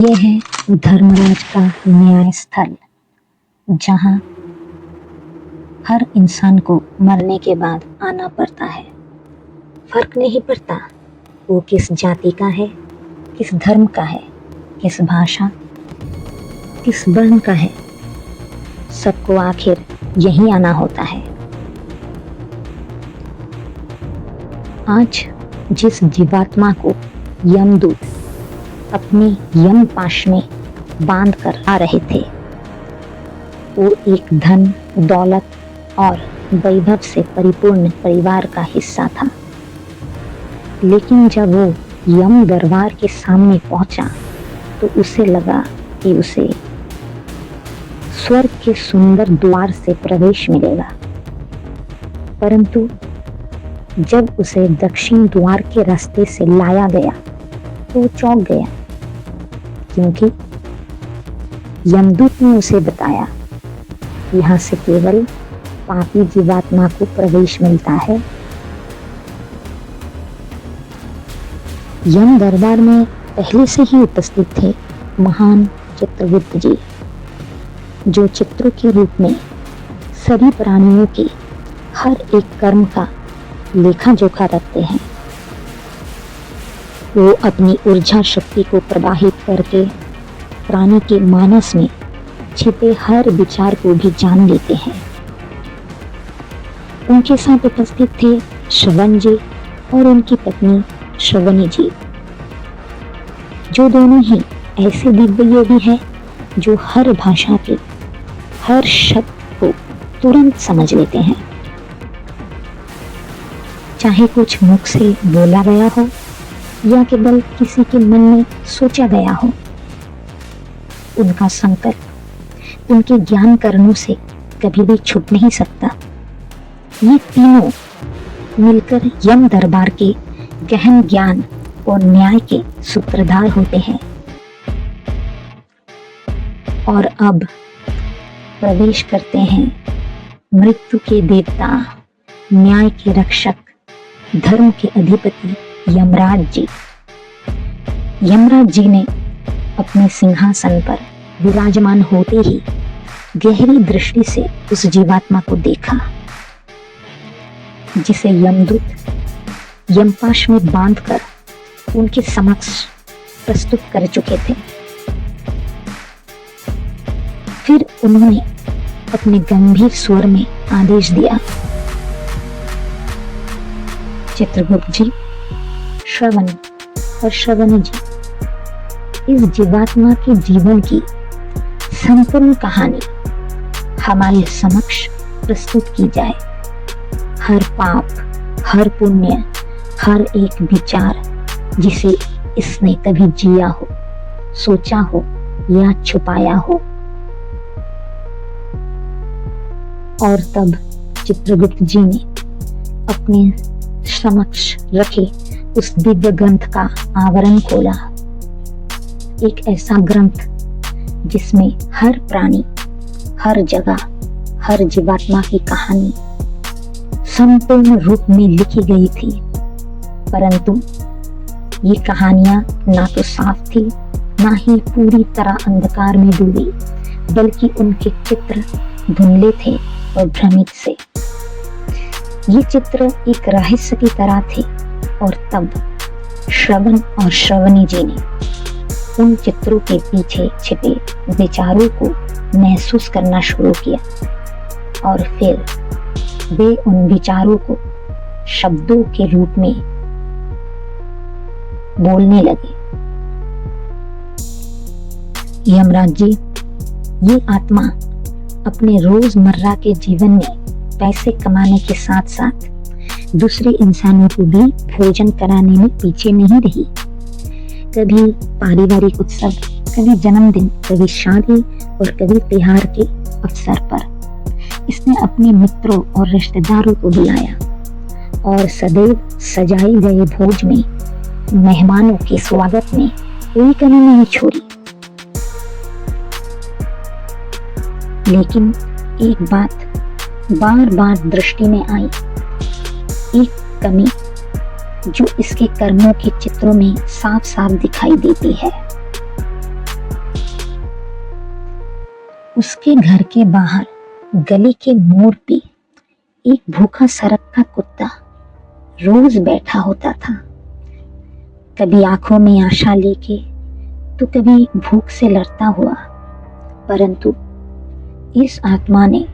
ये है धर्मराज का न्याय स्थल, जहाँ हर इंसान को मरने के बाद आना पड़ता है। फर्क नहीं पड़ता वो किस जाति का है, किस धर्म का है, किस भाषा, किस वर्ण का है, सबको आखिर यहीं आना होता है। आज जिस जीवात्मा को यमदूत अपने यम पाश में बांध कर आ रहे थे, वो एक धन, दौलत और वैभव से परिपूर्ण परिवार का हिस्सा था। लेकिन जब वो यम दरबार के सामने पहुंचा तो उसे लगा कि उसे स्वर्ग के सुंदर द्वार से प्रवेश मिलेगा, परंतु जब उसे दक्षिण द्वार के रास्ते से लाया गया तो वो चौंक गया, क्योंकि यमदूत ने उसे बताया यहाँ से केवल पापी जीवात्मा को प्रवेश मिलता है। यम दरबार में पहले से ही उपस्थित थे महान चित्रगुप्त जी, जो चित्रों के रूप में सभी प्राणियों के हर एक कर्म का लेखा जोखा रखते हैं। वो अपनी ऊर्जा शक्ति को प्रवाहित करके प्राणी के मानस में छिपे हर विचार को भी जान लेते हैं। उनके साथ उपस्थित थे श्रवण जी और उनकी पत्नी श्रवणी जी, जो दोनों ही ऐसे दिव्य योगी हैं जो हर भाषा के हर शब्द को तुरंत समझ लेते हैं, चाहे कुछ मुख से बोला गया हो या केवल किसी के मन में सोचा गया हो। उनका संकल्प उनके ज्ञान कर्णों से कभी भी छुप नहीं सकता। ये तीनों मिलकर यम दरबार के गहन ज्ञान और न्याय के सूत्रधार होते हैं। और अब प्रवेश करते हैं मृत्यु के देवता, न्याय के रक्षक, धर्म के अधिपति यमराज जी। यमराज जी ने अपने सिंहासन पर विराजमान होते ही गहरी दृष्टि से उस जीवात्मा को देखा, जिसे यमदूत यमपाश में बांधकर उनके समक्ष प्रस्तुत कर चुके थे। फिर उन्होंने अपने गंभीर स्वर में आदेश दिया, चित्रगुप्त जी, श्रवण और श्रवणी जी, इस जीवात्मा के जीवन की संपूर्ण कहानी हमारे समक्ष प्रस्तुत की जाए। हर पाप, हर पुण्य, हर एक विचार जिसे इसने कभी जिया हो, सोचा हो या छुपाया हो। और तब चित्रगुप्त जी ने अपने समक्ष रखे उस दिव्य ग्रंथ का आवरण खोला। एक ऐसा ग्रंथ जिसमें हर प्राणी, हर जगह, हर जीवात्मा की कहानी संपूर्ण रूप में लिखी गई थी, परंतु ये कहानियां ना तो साफ थी, ना ही पूरी तरह अंधकार में डूबी, बल्कि उनके चित्र धुंधले थे और भ्रमित से। ये चित्र एक रहस्य की तरह थे। और तब श्रवण और श्रवणी जी ने उन चित्रों के पीछे छिपे विचारों को महसूस करना शुरू किया, और फिर वे उन विचारों को शब्दों के रूप में बोलने लगे। यमराज जी, ये आत्मा अपने रोजमर्रा के जीवन में पैसे कमाने के साथ साथ दूसरे इंसानों को भी भोजन कराने में पीछे नहीं रही। कभी पारिवारिक उत्सव, कभी जन्मदिन, कभी शादी और कभी त्योहार के अवसर पर इसने अपने मित्रों और रिश्तेदारों को बुलाया, और सदैव सजाए गए भोज में मेहमानों के स्वागत में कोई कमी नहीं छोड़ी। लेकिन एक बात बार बार दृष्टि में आई, एक कमी जो इसके कर्मों के चित्रों में साफ साफ दिखाई देती है। उसके घर के बाहर गली के मोड़ पे एक भूखा सड़क का कुत्ता रोज बैठा होता था, कभी आंखों में आशा लेके तो कभी भूख से लड़ता हुआ। परंतु इस आत्मा ने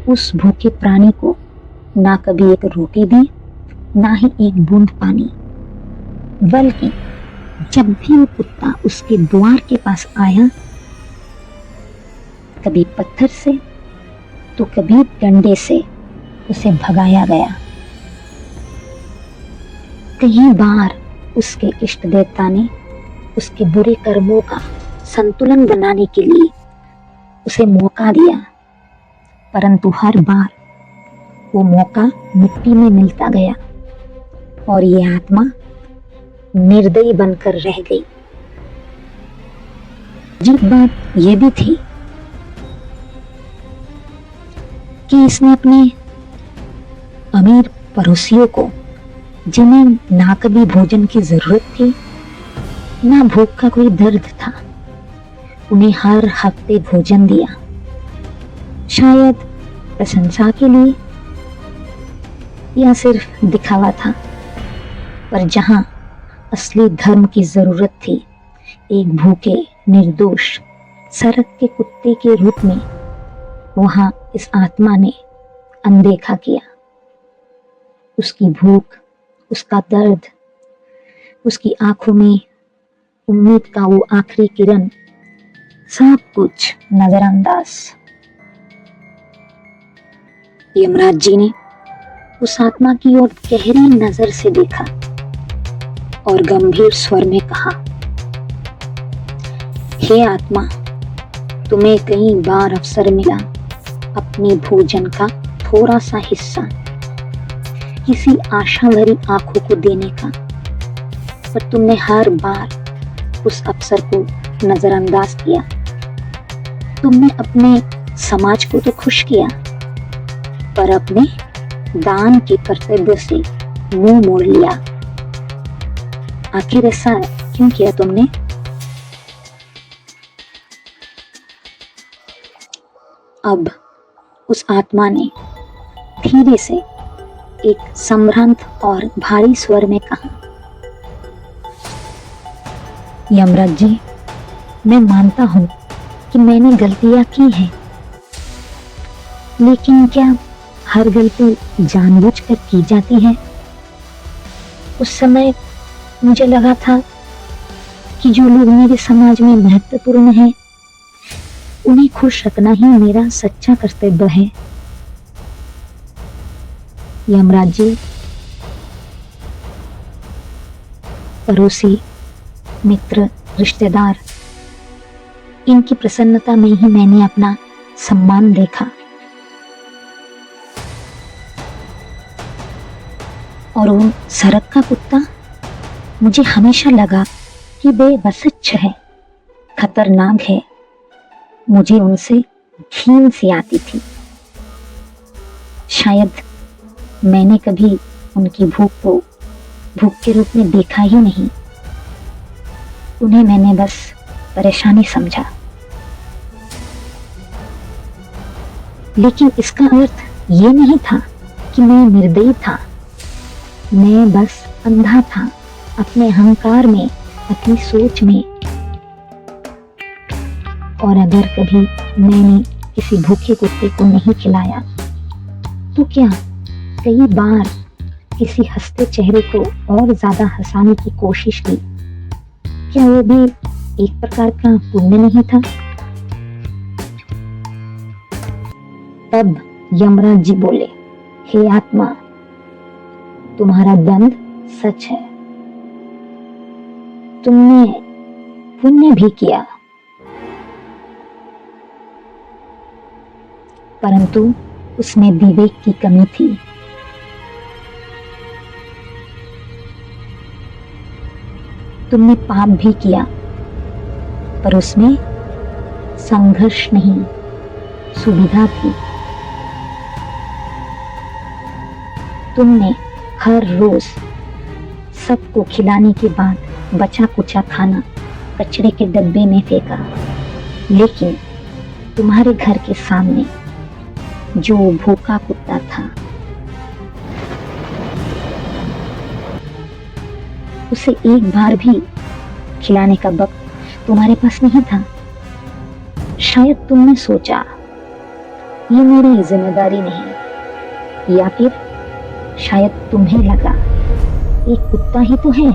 उस भूखे प्राणी को ना कभी एक रोटी दी, ना ही एक बूंद पानी, बल्कि जब भी वो कुत्ता उसके द्वार के पास आया, कभी पत्थर से तो कभी डंडे से उसे भगाया गया। कई बार उसके इष्ट देवता ने उसके बुरे कर्मों का संतुलन बनाने के लिए उसे मौका दिया, परंतु हर बार वो मौका मिट्टी में मिलता गया और ये आत्मा निर्दयी बनकर रह गई। अजीब बात यह भी थी कि इसने अपने अमीर पड़ोसियों को, जिन्हें ना कभी भोजन की जरूरत थी ना भूख का कोई दर्द था, उन्हें हर हफ्ते भोजन दिया, शायद प्रशंसा के लिए या सिर्फ दिखावा था। पर जहां असली धर्म की जरूरत थी, एक भूखे निर्दोष सड़क के कुत्ते के रूप में, वहां इस आत्मा ने अनदेखा किया। उसकी भूख, उसका दर्द, उसकी आंखों में उम्मीद का वो आखिरी किरण, सब कुछ नजरअंदाज। यमराज जी ने उस आत्मा की ओर गहरी नजर से देखा और गंभीर स्वर में कहा, हे आत्मा, तुम्हें कई बार अवसर मिला अपने भोजन का थोड़ा सा हिस्सा किसी आशा भरी आंखों को देने का, पर तुमने हर बार उस अवसर को नजरअंदाज किया। तुमने अपने समाज को तो खुश किया, पर अपने दान के कर्तव्य से मुंह मोड़ लिया। आखिर ऐसा क्यों किया तुमने? अब उस आत्मा ने धीरे से एक संभ्रांत और भारी स्वर में कहा, यमराज जी, मैं मानता हूं कि मैंने गलतियां की हैं, लेकिन क्या हर गलती जानबूझकर की जाती है? उस समय मुझे लगा था कि जो लोग मेरे समाज में महत्वपूर्ण हैं, उन्हें खुश रखना ही मेरा सच्चा कर्तव्य है। यमराज जी, पड़ोसी, मित्र, रिश्तेदार, इनकी प्रसन्नता में ही मैंने अपना सम्मान देखा, और वो सड़क का कुत्ता, मुझे हमेशा लगा कि वे वसच्छ है, खतरनाक है। मुझे उनसे घिन सी आती थी। शायद मैंने कभी उनकी भूख को भूख के रूप में देखा ही नहीं। उन्हें मैंने बस परेशानी समझा। लेकिन इसका अर्थ ये नहीं था कि मैं निर्दयी था। मैं बस अंधा था अपने अहंकार में, अपनी सोच में। और अगर कभी मैंने किसी भूखे कुत्ते को नहीं खिलाया, तो क्या कई बार किसी हंसते चेहरे को और ज्यादा हंसाने की कोशिश की, क्या वो भी एक प्रकार का पुण्य नहीं था? तब यमराज जी बोले, हे आत्मा, तुम्हारा दंड सच है। तुमने पुण्य भी किया, परंतु उसमें विवेक की कमी थी। तुमने पाप भी किया, पर उसमें संघर्ष नहीं, सुविधा थी। तुमने हर रोज सबको खिलाने के बाद बचा कुचा खाना कचरे के डब्बे में फेंका, लेकिन तुम्हारे घर के सामने जो भूखा कुत्ता था, उसे एक बार भी खिलाने का वक्त तुम्हारे पास नहीं था। शायद तुमने सोचा ये मेरी जिम्मेदारी नहीं, या फिर शायद तुम्हें लगा एक कुत्ता ही तो है,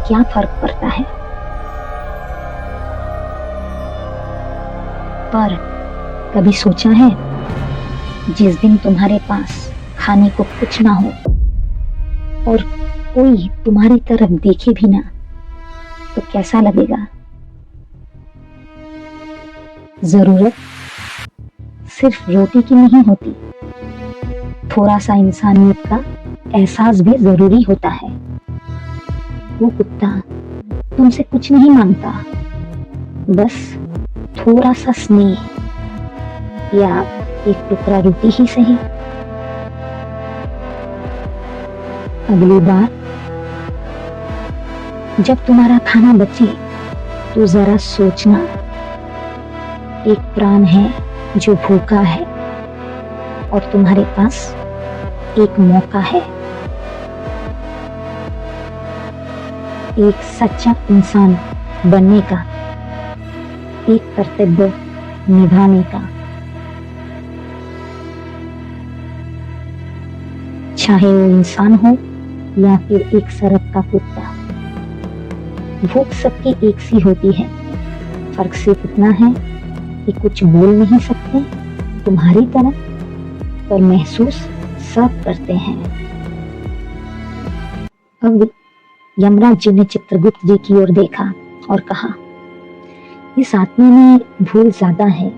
क्या फर्क पड़ता है। पर कभी सोचा है जिस दिन तुम्हारे पास खाने को कुछ ना हो और कोई तुम्हारी तरफ देखे भी ना, तो कैसा लगेगा। जरूरत सिर्फ रोटी की नहीं होती, थोड़ा सा इंसानियत का एहसास भी जरूरी होता है। वो कुत्ता तुमसे कुछ नहीं मांगता, बस थोड़ा सा स्नेह या एक टुकड़ा रोटी ही सही। अगली बार जब तुम्हारा खाना बचे तो जरा सोचना, एक प्राण है जो भूखा है और तुम्हारे पास एक मौका है एक सच्चा इंसान बनने का, एक कर्तव्य निभाने का। चाहे वो इंसान हो या फिर एक सड़क का कुत्ता, भूख सबकी एक सी होती है। फर्क सिर्फ इतना है कि कुछ बोल नहीं सकते तुम्हारी तरह, पर महसूस सब करते हैं। अब यमराज जी ने चित्रगुप्त जी की ओर देखा और कहा, इस आत्मा में भूल ज्यादा है,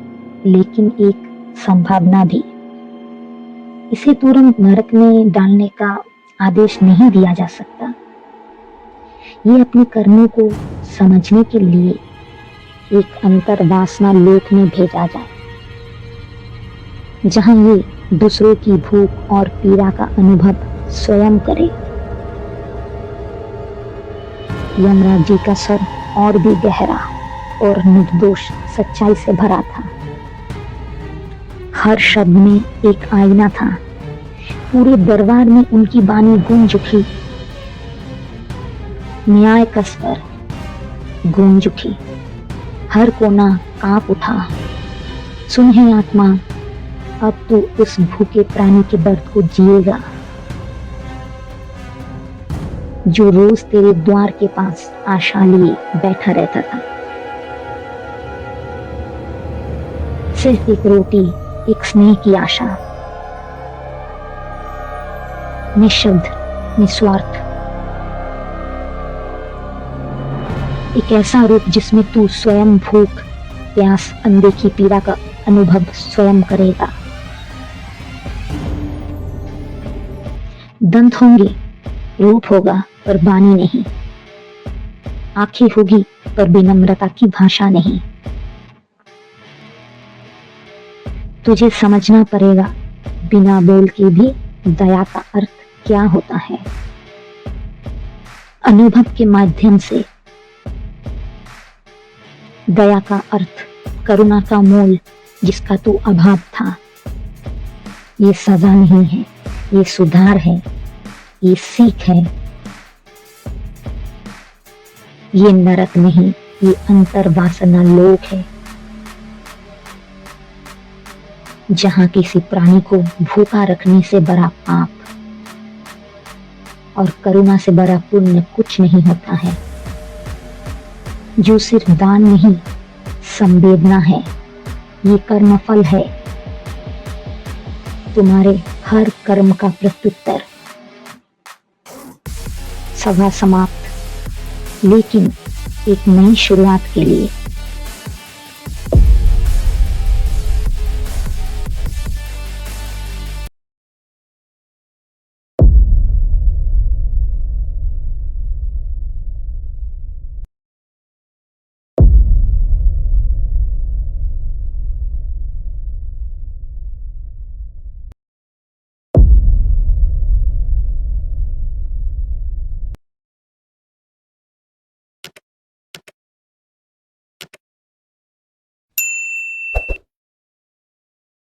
लेकिन एक संभावना भी। इसे तुरंत नरक में डालने का आदेश नहीं दिया जा सकता। ये अपने कर्मों को समझने के लिए एक अंतर्वासना लोक में भेजा जाए, जहां ये दूसरों की भूख और पीड़ा का अनुभव स्वयं करे। यमराज जी का सर और भी गहरा और निर्दोष सच्चाई से भरा था। हर शब्द में एक आईना था। पूरे दरबार में उनकी वाणी गूंज उठी, न्याय का स्वर गूंज उठी, हर कोना कांप उठा। सुन है आत्मा, अब तू उस भूखे प्राणी के दर्द को जिएगा जो रोज तेरे द्वार के पास आशा लिए बैठा रहता था। सिर्फ एक रोटी, एक स्नेह की आशा, निःशब्द, निस्वार्थ। एक ऐसा रूप जिसमें तू स्वयं भूख, प्यास, अनदेखी पीड़ा का अनुभव स्वयं करेगा। दंत होंगे, रूप होगा पर वाणी नहीं, आंखें होगी पर विनम्रता की भाषा नहीं। तुझे समझना पड़ेगा बिना बोल के भी दया का अर्थ क्या होता है। अनुभव के माध्यम से दया का अर्थ, करुणा का मूल जिसका तू अभाव था। ये सजा नहीं है, ये सुधार है, ये सीख है। ये नरक नहीं, ये अंतर्वासना लोक है, जहां किसी प्राणी को भूखा रखने से बड़ा पाप और करुणा से बड़ा पुण्य कुछ नहीं होता है। जो सिर्फ दान नहीं, संवेदना है। ये कर्मफल है, तुम्हारे हर कर्म का प्रत्युत्तर। सभा समाप्त, लेकिन एक नई शुरुआत के लिए।